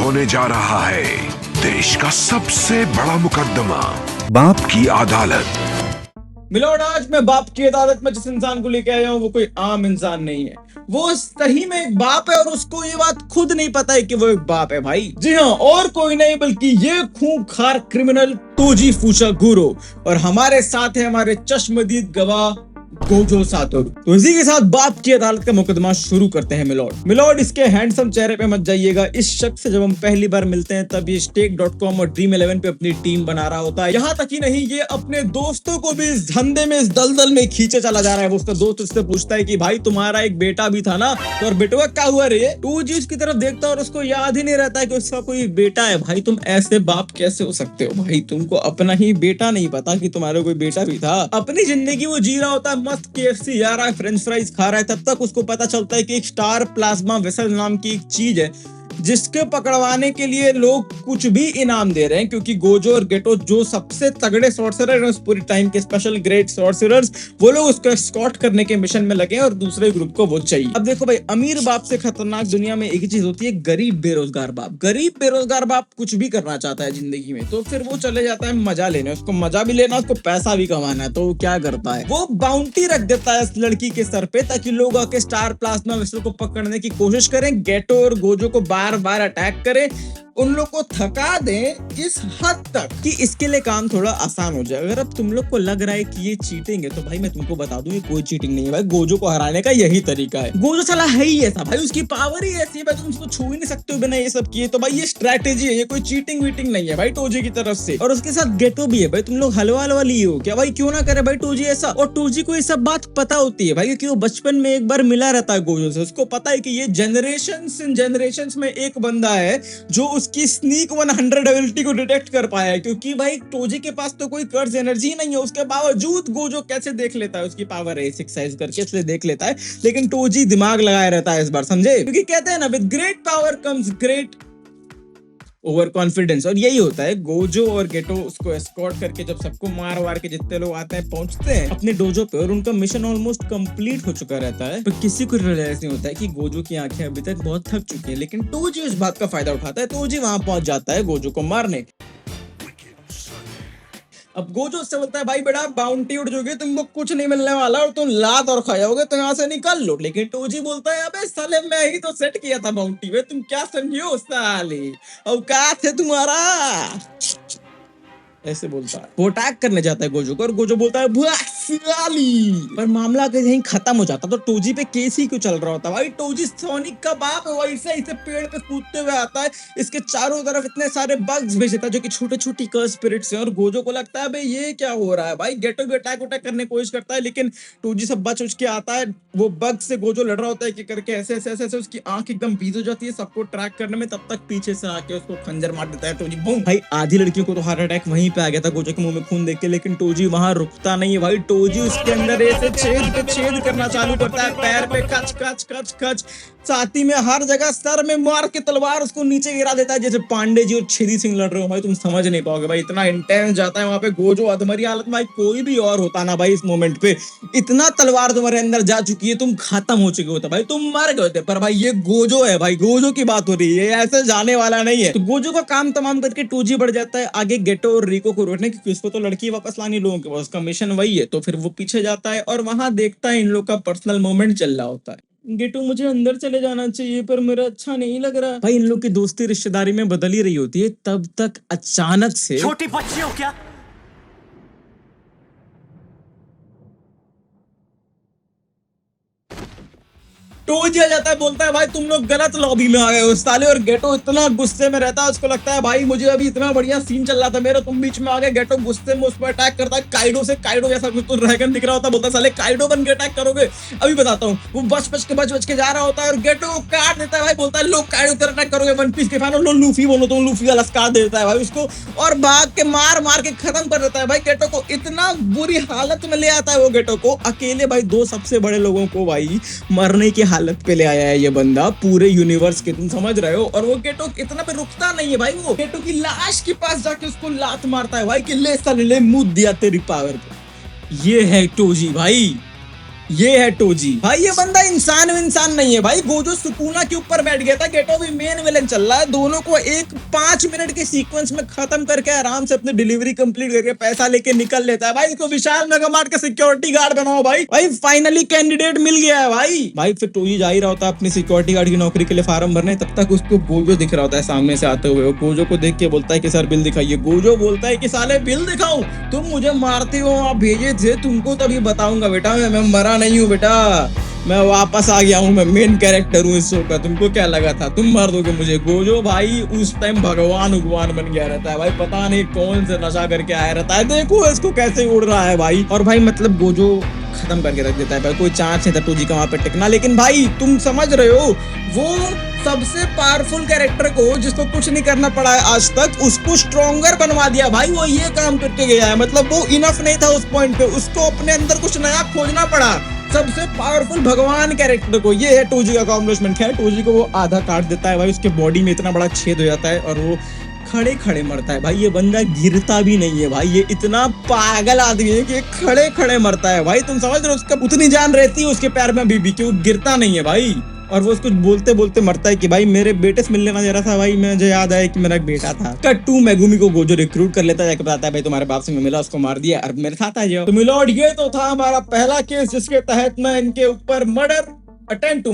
होने जा रहा है देश का सबसे बड़ा मुकदमा, बाप की अदालत। मिलोड, आज मैं बाप की अदालत में जिस इंसान को लेके आया हूँ वो कोई आम इंसान नहीं है। वो सही में एक बाप है और उसको ये बात खुद नहीं पता है कि वो एक बाप है भाई। जी हाँ, और कोई नहीं बल्कि ये खूंखार क्रिमिनल टोजी फुसागुरो। और हमारे साथ है हमारे चश्मदीद गवाह गोजो सातोरू। तो इसी के साथ बाप की अदालत का मुकदमा शुरू करते हैं। मिलोड, इसके हैंडसम चेहरे पे मत जाइएगा। इस शख्स से जब हम पहली बार मिलते हैं तब ये stake.com और Dream11 पे अपनी टीम बना रहा होता है। यहाँ तक ही नहीं, ये अपने दोस्तों को भी इस धंधे में, इस दलदल में खींचे चला जा रहा है। वो उसका दोस्त उससे पूछता है कि भाई तुम्हारा एक बेटा भी था ना, तो और बेटवा क्या हुआ रे? तो जी उसकी तरफ देखता है और उसको याद ही नहीं रहता है कि उसका कोई बेटा है। भाई तुम ऐसे बाप कैसे हो सकते हो भाई? तुमको अपना ही बेटा नहीं पता कि तुम्हारा कोई बेटा भी था। अपनी जिंदगी वो जी रहा होता है, मस्त KFC जा रहा है, फ्रेंच फ्राइज खा रहा है। तब तक उसको पता चलता है कि एक स्टार प्लाज्मा वेसल नाम की एक चीज है जिसके पकड़वाने के लिए लोग कुछ भी इनाम दे रहे हैं, क्योंकि गोजो और गेटो जो सबसे तगड़े सॉर्सरर हैं उस पूरी टाइम के, स्पेशल ग्रेड सॉर्सरर्स, वो लोग उसको एस्कॉर्ट करने के मिशन में लगे हैं और दूसरे ग्रुप को वो चाहिए। अब देखो भाई, अमीर बाप से खतरनाक दुनिया में एक ही चीज होती है, गरीब बेरोजगार बाप। गरीब बेरोजगार बाप कुछ भी करना चाहता है जिंदगी में, तो फिर वो चले जाता है मजा लेने। उसको मजा भी लेना, उसको पैसा भी कमाना है, तो वो क्या करता है, वो बाउंटी रख देता है इस लड़की के सर पे ताकि लोग आके स्टार प्लाज्मा वेसल को पकड़ने की कोशिश करें, गेटो और गोजो को बार बार अटैक करें, उन लोग को थका दें इस हद तक कि इसके लिए काम थोड़ा आसान हो जाए। अगर अब तुम लोग को लग रहा है कि ये चीटिंग है, तो भाई मैं तुमको बता दूं ये कोई चीटिंग नहीं है भाई। गोजो को हराने का यही तरीका है। गोजो साला है ही ऐसा भाई, उसकी पावर ही ऐसी है भाई, तुम उसको छू ही नहीं सकते हो बिना ये सब किए। तो भाई ये स्ट्रैटेजी है, ये कोई चीटिंग वीटिंग नहीं है भाई टोजी की तरफ से। और उसके साथ गेटो भी है भाई। तुम लोग हलवा हलवा लिए हो क्या भाई? क्यों ना करे भाई टोजी ऐसा। और टोजी को ये सब बात पता होती है भाई, क्योंकि वो बचपन में एक बार मिला रहता है गोजो से। उसको पता है कि ये जनरेशन में एक बंदा है जो उसकी स्नीक 100 एबिलिटी को डिटेक्ट कर पाया है, क्योंकि भाई टोजी के पास तो कोई कर्ज एनर्जी नहीं है। उसके बावजूद गोजो कैसे देख लेता है, उसकी पावर है एक्सरसाइज करके इसलिए देख लेता है। लेकिन टोजी दिमाग लगाए रहता है इस बार, समझे? क्योंकि कहते हैं ना, with great power comes great over confidence. और यही होता है। गोजो और गेटो उसको एस्कॉर्ट करके जब सबको मार वार के जितने लोग आते हैं पहुंचते हैं अपने डोजो पे, और उनका मिशन ऑलमोस्ट कंप्लीट हो चुका रहता है। पर किसी को रियलाइज नहीं होता है कि गोजो की आंखें अभी तक बहुत थक चुकी हैं। लेकिन टोजी इस बात का फायदा उठाता है। टोजी वहां पहुंच जाता है गोजो को मारने। अब गोजो उससे बोलता है, भाई बेटा बाउंटी उड़ जाओगे, तुमको कुछ नहीं मिलने वाला और तुम लात और खा जाओगे, तो यहाँ से निकल लो। लेकिन टोजी बोलता है, अबे साले मैं ही तो सेट किया था बाउंटी में, तुम क्या समझो साले, औकात है तुम्हारा, ऐसे बोलता है। वो अटैक करने जाता है गोजो को और गोजो बोलता है पर मामला कहीं खत्म हो जाता। तो टोजी पे केस ही क्यों चल रहा होता भाई? टोजी सोनिक का बाप है, वैसे इसे पेड़ पे कूदते हुए आता है, इसके चारों तरफ इतने सारे बग्स भेज देता है जो कि छोटे छोटी कर्स स्पिरिट्स हैं। और गोजो को लगता है भाई ये क्या हो रहा है भाई। गेटो भी अटैक करने की कोशिश करता है, लेकिन टोजी सब बच के आता है। वो बग से गोजो लड़ रहा होता है कि करके ऐसे ऐसे ऐसे ऐसे उसकी आंख एकदम बीज हो जाती है सबको ट्रैक करने में। तब तक पीछे से आके उसको खंजर मार देता है टोजी, बूम। भाई आधी लड़कियों को तो हार्ट अटैक वहीं पे आ गया था गोजो के मुंह में खून देख के, लेकिन टोजी वहां रुकता नहीं है भाई। टोजी उसके अंदर ऐसे छेद पे छेद करना चालू करता है, पैर पे कच कच कच कच, छाती में, हर जगह, सर में मार के तलवार उसको नीचे गिरा देता है जैसे पांडे जी और छेदी सिंह लड़ रहे हो। भाई तुम समझ नहीं पाओगे भाई, इतना इंटेंस जाता है वहां पे गोजो अधमरी हालत में। भाई कोई भी और होता ना भाई इस मोमेंट पे, इतना तलवार तुम्हारे अंदर जा चुकी है, तुम खत्म हो चुके होते भाई, तुम मर गए होते। पर भाई ये गोजो है भाई, गोजो की बात हो रही है, ऐसे जाने वाला नहीं है। तो गोजो का काम तमाम करके टोजी बढ़ जाता है आगे गेटो और रिको को रोकने, क्योंकि उसको तो लड़की वापस लानी लोगों के पास, उसका मिशन वही है। तो फिर वो पीछे जाता है और वहां देखता है इन लोग का पर्सनल मोमेंट चल रहा होता है। गेटो मुझे अंदर चले जाना चाहिए पर मेरा अच्छा नहीं लग रहा भाई। इन लोग की दोस्ती रिश्तेदारी में बदल ही रही होती है, तब तक अचानक से छोटी बच्ची हो क्या? टोजी आ जाता है, बोलता है भाई तुम लोग गलत लॉबी में आ गए हो साले। और गेटो इतना गुस्से में रहता है, उसको लगता है भाई मुझे अभी इतना बढ़िया सीन चल रहा था मेरा, तुम बीच में आ गए। गेटो गुस्से में उस पर अटैक करता है काइडो से, काइडो जैसा कुछ तो ड्रैगन दिख रहा होता है। बोलता है साले काइडो बन के अटैक करोगे, अभी बताता हूँ। वो बच बच के जा रहा होता है और गेटो को काट देता है भाई। बोलता है लोग काइडो पर अटैक करोगे, वन पीस के फैन लो लूफी बोलो, तो लूफी वाला काट देता है भाई उसको और भाग के मार मार के खत्म कर देता है भाई गेटो को। इतना बुरी हालत में ले आता है वो गेटो को अकेले भाई, दो सबसे बड़े लोगों को भाई मरने की हालत पे ले आया है ये बंदा पूरे यूनिवर्स के, तुम समझ रहे हो। और वो गेटो इतना पे रुकता नहीं है भाई, वो गेटो की लाश के पास जाके उसको लात मारता है भाई कि ले साले ले, मुंह दिया तेरी पावर पे। ये है टोजी भाई। ये है टोजी भाई। ये बंदा इंसान नहीं है भाई। गोजो सुकुना के ऊपर बैठ गया था। गेटो भी मेन विलन चल रहा है। दोनों को एक 5 मिनट के सीक्वेंस में खत्म करके आराम से अपनी डिलीवरी कंप्लीट करके पैसा लेके निकल लेता है भाई। इसको विशाल मेगामार्ट का सिक्योरिटी गार्ड बनाओ भाई। भाई फाइनली कैंडिडेट मिल गया है भाई। फिर टोजी जा ही रहा होता है अपनी सिक्योरिटी गार्ड की नौकरी के लिए फार्म भरने। तब तक उसको गोजो दिख रहा होता है सामने से आते हुए। वो गोजो को देख के बोलता है कि सर बिल दिखाइए। गोजो बोलता है कि साले बिल दिखाऊं? तुम मुझे मारते हो, आप भेजे थे, तुमको तभी बताऊंगा बेटा। मैं मरा नहीं हूँ बेटा, मैं वापस आ गया हूँ। मैं मेन कैरेक्टर हूँ इस शो का। तुमको क्या लगा था तुम मार दोगे मुझे? गोजो भाई उस टाइम भगवान बन गया रहता है भाई। पता नहीं कौन से नशा करके आया रहता है। देखो इसको कैसे उड़ रहा है भाई। और भाई मतलब गोजो खत्म करके रख देता है भाई। कोई चांस नहीं था टोजी का वहां पे टिकना। लेकिन भाई तुम समझ रहे हो, वो सबसे पावरफुल कैरेक्टर को, जिसको कुछ नहीं करना पड़ा है आज तक, उसको स्ट्रॉन्गर बनवा दिया भाई। वो ये काम करके गया है। मतलब वो इनफ नहीं था उस पॉइंट पे, उसको अपने अंदर कुछ नया खोजना पड़ा। सबसे पावरफुल भगवान कैरेक्टर को। ये है टोजी का अकॉम्प्लिशमेंट। है टोजी को वो आधा काट देता है भाई। उसके बॉडी में इतना बड़ा छेद हो जाता है और वो खड़े खड़े मरता है भाई। ये बंदा गिरता भी नहीं है भाई। ये इतना पागल आदमी है कि खड़े खड़े मरता है भाई। तुम समझ रहे हो? उसका उतनी जान रहती है उसके पैर में अभी भी कि वो गिरता नहीं है भाई। और वो उसको बोलते बोलते मरता है कि भाई मेरे बेटे से मिलने ना जा रहा था भाई, मुझे याद आया कि मेरा एक बेटा था। कट टू मेगुमी को गोजो रिक्रूट कर लेता है, जाके बताता है भाई तुम्हारे बाप से मैं मिला, उसको मार दिया, और मेरे साथ आ जाओ। तो मिलोड ये तो था हमारा पहला केस, जिसके तहत मैं इनके ऊपर murder, attempt to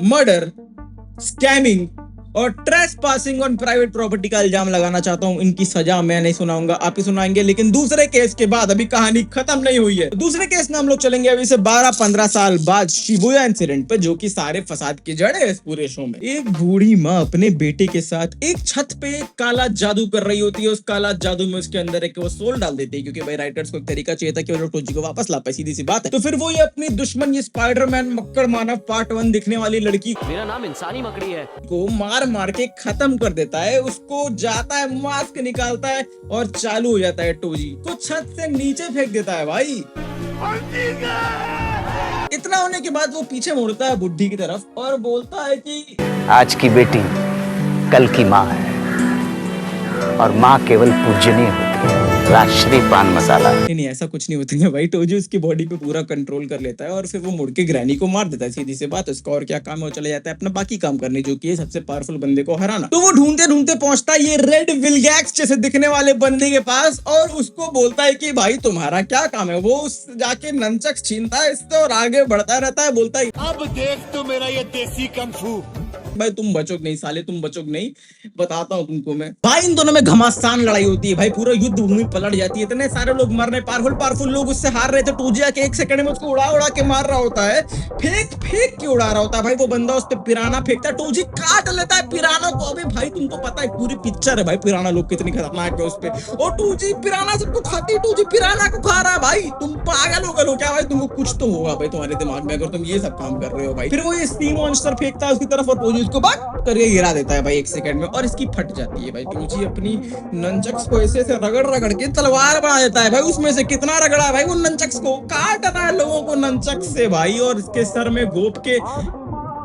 murder, scamming और ट्रेसपासिंग ऑन प्राइवेट प्रॉपर्टी का इल्जाम लगाना चाहता हूं। इनकी सजा मैं नहीं सुनाऊंगा, आप ही सुनाएंगे। लेकिन दूसरे केस के बाद अभी कहानी खत्म नहीं हुई है। दूसरे केस में हम लोग चलेंगे अभी से 12-15 साल बाद शिबुया इंसिडेंट पे, जो कि सारे फसाद की जड़ है इस पूरे शो में। एक बूढ़ी माँ अपने बेटे के साथ एक छत पे काला जादू कर रही होती है। उस काला जादू में उसके अंदर एक वो सोल डाल देती है, क्योंकि भाई राइटर्स को एक तरीका चाहिए था कि वो लोग टोजी को वापस ला पाए, सीधी सी बात है। तो फिर वो ये अपनी दुश्मन, ये स्पाइडरमैन मक्कड़ मानव पार्ट 1 दिखने वाली लड़की, मेरा नाम इंसानी मकड़ी है, को मार के खत्म कर देता है। उसको जाता है, मास्क निकालता है और चालू हो जाता है टोजी को छत से नीचे फेंक देता है भाई। इतना होने के बाद वो पीछे मुड़ता है बुढ़ी की तरफ और बोलता है कि आज की बेटी कल की माँ है, और माँ केवल पूजनीय होती है, राष्ट्रीय पान मसाला। नहीं ऐसा कुछ नहीं होती है भाई। टोजी उसकी बॉडी पे पूरा कंट्रोल कर लेता है और फिर वो मुड़ के ग्रैनी को मार देता है, सीधी सी बात। उसका और क्या काम है, वो चले जाता है अपना बाकी काम करने, जो कि है सबसे पावरफुल बंदे को हराना। तो वो ढूंढते ढूंढते पहुंचता है ये रेड विलगैक्स जैसे दिखने वाले बंदे के पास और उसको बोलता है कि भाई तुम्हारा क्या काम है। वो जाके नंचक छीनता है इससे और आगे बढ़ता रहता है, बोलता है अब देख तो मेरा ये देसी कंफू। भाई तुम बचोगे नहीं साले, तुम बचोगे नहीं, बताता हूँ तुमको मैं। भाई इन दोनों में घमासान लड़ाई होती है भाई। पूरा युद्ध भूमि पलट जाती है। इतने सारे लोग मर रहे, पावरफुल लोग उससे हार रहे थे। टोजी आके 1 सेकंड में उसको उड़ा के मार रहा होता है, फेंक के उड़ा रहा होता है भाई। वो बंदा उस पे पिराना फेंकता है, टोजी काट लेता है पिराना को। अबे भाई तुमको पता है पूरी पिक्चर है भाई, पिराना लोग कितनी खतरनाक है उस पे। और टोजी पिराना सबको खाती है, टोजी पिराना को खा रहा है भाई। तुम पागल हो गए हो क्या भाई? तुमको कुछ तो होगा भाई तुम्हारे दिमाग में, अगर तुम ये सब काम कर रहे हो भाई। फिर वो ये स्टीम मॉन्स्टर फेंकता है उसकी तरफ और टोजी उसको बात करके गिरा देता है भाई 1 सेकंड में, और इसकी फट जाती है भाई। टोजी अपनी नंचक्स को ऐसे रगड़ के तलवार बना देता है भाई। उसमें से कितना रगड़ा है भाई, वो नंचक्स को काट रहा है लोगों को नंचक्स से भाई, और इसके सर में घोप के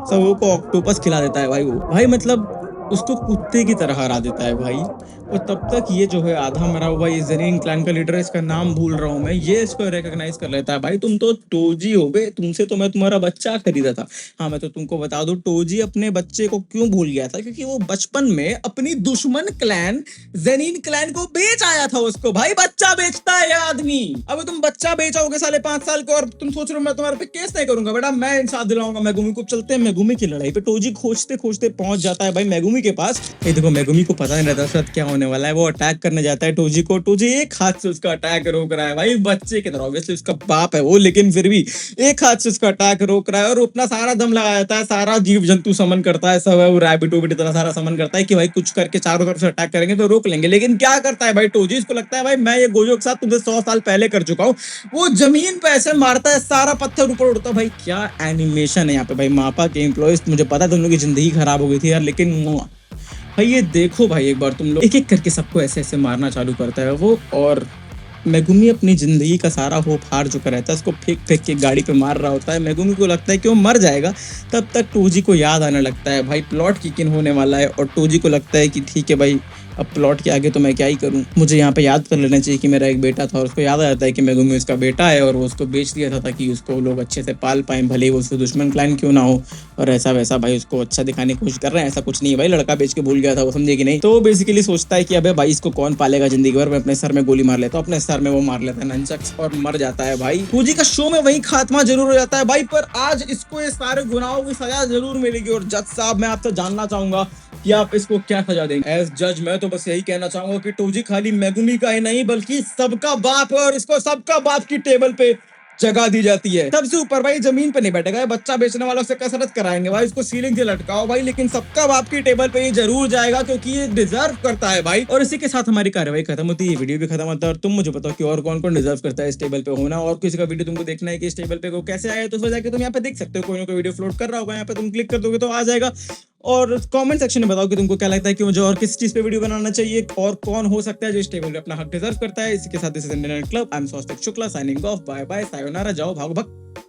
सबों को ऑक्टोपस खिला देता है भाई। वो भाई मतलब उसको कुत्ते की तरह हरा देता है भाई। और तब तक ये जो है आधा मरा हुआ ये ज़ेनिन क्लैन का लीडर है, इसका नाम भूल रहा हूँ मैं, ये इसको रिकॉग्नाइज कर लेता है। भाई तुम तो टोजी हो बे, तुमसे तो मैं तुम्हारा बच्चा खरीदा था। हाँ मैं तो तुमको बता दूं, टोजी अपने बच्चे को क्यों भूल गया था, क्योंकि वो बचपन में अपनी दुश्मन क्लैन ज़ेनिन क्लैन को बेच आया था उसको। भाई बच्चा बेचता है ये आदमी। अब तुम बच्चा बेचोगे साले 5 साल को और तुम सोच रहे हो मैं तुम्हारे पे केस नहीं करूंगा बेटा, मैं इंसाफ दिलाऊंगा मेगुमी को। चलते हैं मेगुमी की लड़ाई पे। टोजी खोजते पहुंच जाता है भाई मेगुमी के पास। ये देखो मेगुमी को पता नहीं रहता साथ क्या होने वाला है। वो अटैक करने जाता है टोजी को। टोजी एक हाथ से उसका अटैक रोक रहा है भाई, बच्चे की तरह, ऑब्वियसली उसका बाप है वो, लेकिन फिर भी एक हाथ से उसका अटैक रोक रहा है और अपना सारा दम लगा जाता है। सारा जीव जंतु समन करता है, सब है वो रैबिट वैबिट इतना सारा समन करता है कि भाई कुछ करके चारों तरफ से अटैक करेंगे तो रोक लेंगे। लेकिन क्या करता है भाई टोजी, इसको लगता है भाई मैं ये गोजो के साथ तुमसे 100 साल पहले कर चुका हूँ। वो जमीन पे ऐसे मारता है, सारा पत्थर ऊपर उड़ता है। भाई क्या एनिमेशन है यहाँ पे भाई। मापा के एम्प्लॉइज, मुझे पता तुम लोग की जिंदगी खराब हो गई थी यार, लेकिन भाई ये देखो भाई एक बार तुम लोग, एक करके सबको ऐसे मारना चालू करता है वो। और मेगुमी अपनी जिंदगी का सारा होप हार चुका रहता है, उसको फेंक के गाड़ी पे मार रहा होता है। मेगुमी को लगता है कि वो मर जाएगा, तब तक टोजी को याद आने लगता है भाई प्लॉट किक इन होने वाला है। और टोजी को लगता है कि ठीक है भाई अब प्लॉट के आगे तो मैं क्या ही करूं, मुझे यहाँ पे याद कर लेना चाहिए कि मेरा एक बेटा था और उसको याद आ जाता है कि मेगुमी उसका बेटा है और वो उसको बेच दिया था ताकि उसको लोग अच्छे से पाल पाएं, भले ही वो उसके दुश्मन क्लाइन क्यों ना हो। और ऐसा वैसा भाई उसको अच्छा दिखाने की कोशिश कर रहे हैं, ऐसा कुछ नहीं है भाई, लड़का बेच के भूल गया था वो, समझे कि नहीं। तो बेसिकली सोचता है कि अबे भाई इसको कौन पालेगा जिंदगी भर, मैं अपने सर में गोली मार लेता हूँ। अपने सर में वो मार लेता है नंचक्स और मर जाता है भाई। फूजी का शो में वही खात्मा जरूर हो जाता है भाई, पर आज इसको ये सारे गुनाहों की सजा जरूर मिलेगी। और जज साहब मैं आपसे जानना चाहूंगा कि आप इसको क्या सजा देंगे। एज जज मैं तो बस यही कहना चाहूंगा कि टोजी खाली मेगुमी का ही नहीं बल्कि सबका बाप है और इसको सबका बाप की टेबल पे जगह दी जाती है। सबसे ऊपर भाई जमीन पे नहीं बैठेगा, ये बच्चा बेचने वालों से कसरत कराएंगे भाई, इसको सीलिंग से लटकाओ भाई, लेकिन सबका बाप की टेबल पे ही जरूर जाएगा क्योंकि ये डिजर्व करता है भाई। और इसी के साथ हमारी कार्रवाई खत्म होती है, वीडियो भी खत्म होता है। और तुम मुझे बताओ कि और कौन कौन डिजर्व करता है इस टेबल पे होना, और किसी का वीडियो तुमको देखना है कि इस टेबल पे को कैसे आया, तो फिर जाके तुम यहाँ पे देख सकते हो, कोई ना कोई वीडियो फ्लोट कर रहा होगा, यहाँ पे तुम क्लिक कर दोगे तो आ जाएगा। और कमेंट सेक्शन में बताओ कि तुमको क्या लगता है कि मुझे और किस चीज पे वीडियो बनाना चाहिए और कौन हो सकता है जो इस टेबल पे अपना हक डिजर्व करता है। इसी के साथ this is Indian club, I am Swastik Shukla signing off, bye bye, सायोनारा, जाओ भागो भग।